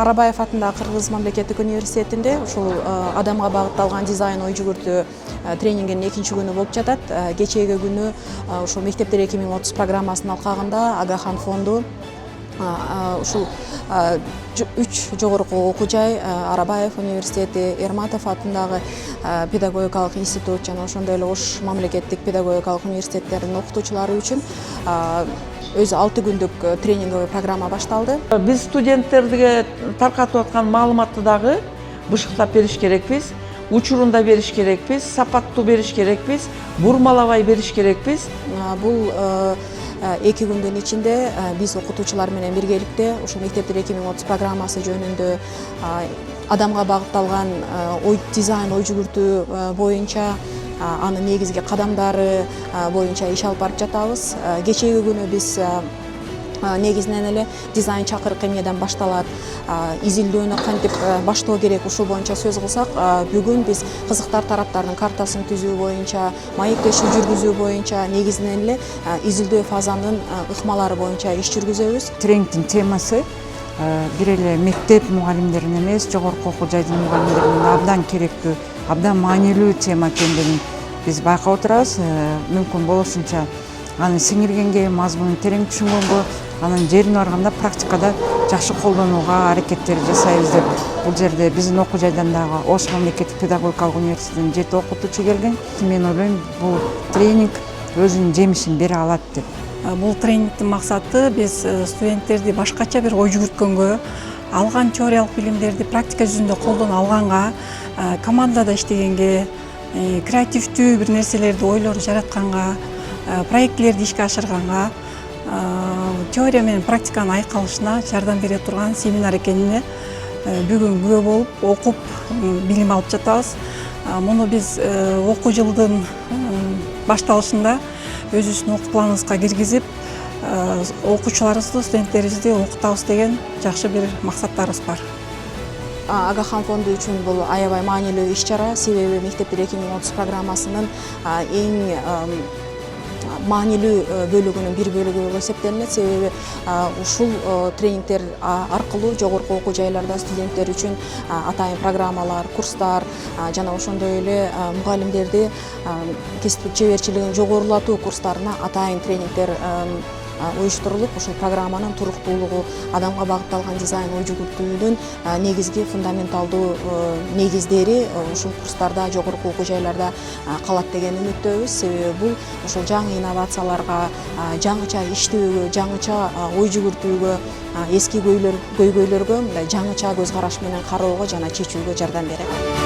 Арабаев атындагы Кыргыз мамлекеттик университетинде ушул адамга багытталган дизайн ой жүгүртүү тренингинин экинчи күнү болуп жатат. Кечээги күнү ушул мектептер 2030 программасынын алкагында Агахан фонду ушул 3 жогорку окуу жай Арабаев университети, Эрматов атындагы педагогикалык институт жана ошондой эле Ош мамлекеттик педагогикалык университеттеринин окутуучулары үчүн өзү 6 күндүк тренинговый программа башталды. Биз студенттерге таркатып аткан маалыматты дагы бышыктап бериш керекпиз, учурунда бериш керекпиз, сапаттуу бериш керекпиз, бурмалабай бериш керекпиз. Бул 2 күндүн ичинде биз окутуучулар менен биргеликте ушул мектептер 2030 программасы жөнүндө адамга багытталган дизайн ой жүгүртүү боюнча анын негизги кадамдары боюнча иш алып барып жатабыз. Кечээги күнү биз негизинен эле дизайн чакырык эмнеден башталат, изилдөөнү кантип баштоо керек ушул боюнча сөз кылсак, бүгүн биз кызыктар тараптардын картасын түзүү боюнча, маектешүү жүргүзүү боюнча негизинен эле изилдөө фазанын ыкмалары боюнча иш жүргүзөбүз. Тренингдин темасы бир эле мектеп мугалимдерин эмес, жогорку окуу жайдын мугалимдерине абдан керектүү, абдан маанилүү тема экендигин биз байкап отурабыз. Мүмкүн болушунча анын сиңиргенге, мазмунун терең түшүнгөнгө, анын жерине барганда практикада жакшы колдонууга аракеттер жасайбыз деп. Бул жерде биздин окуу жайдан дагы Ош мамлекеттик педагогикалык университетинин 7 окутуучу келген. Мен ойлойм, бул тренинг өзүнүн жемишин бере алат деп. Бул тренингдин максаты биз студенттерди башкача бир ой жүгүрткөнгө, алган теориялык билимдерди практика жүзүндө колдоно алганга, командада иштегенге, креативдүү бир нерселерди ойлор жаратканга, проектлерди ишке ашырганга, теория менен практиканын айкалышына жардам бере турган семинар экенине бүгүн күбө болуп, окуп, билим алып жатабыз. Муну биз окуу жылдын башталышында өзүбүздүн окуу планыбызга киргизип, окуучуларыбызды, студенттерибизди окутабыз деген жакшы бир максаттарыбыз бар. Агахан фонду үчүн бул аябай маанилүү иш-чара, себеби мектептер 2030 программасынын эң маанилүү бөлүгүнүн бир бөлүгү болуп эсептелинет. Себеби ушул тренингдер аркылуу жогорку окуу жайларда студенттер үчүн атайын программалар, курстар жана ошондой эле мугалимдерди кесиптик жеберчилигин жогорулатуу курстарына атайын тренингдер уюштурулуп, ушул программанын туруктуулугу, адамга багытталган дизайн ой жүгүртүүнүн негизги фундаменталдуу негиздери ушул курстарда, жогорку окуу жайларда калат деген үмүттөбүз. Себеби бул ушул жаңы инновацияларга, жаңыча иштөөгө, жаңыча ой жүгүртүүгө, эски көйгөйлөргө мындай жаңыча көз караш менен кароого жана чечүүгө жардам берет.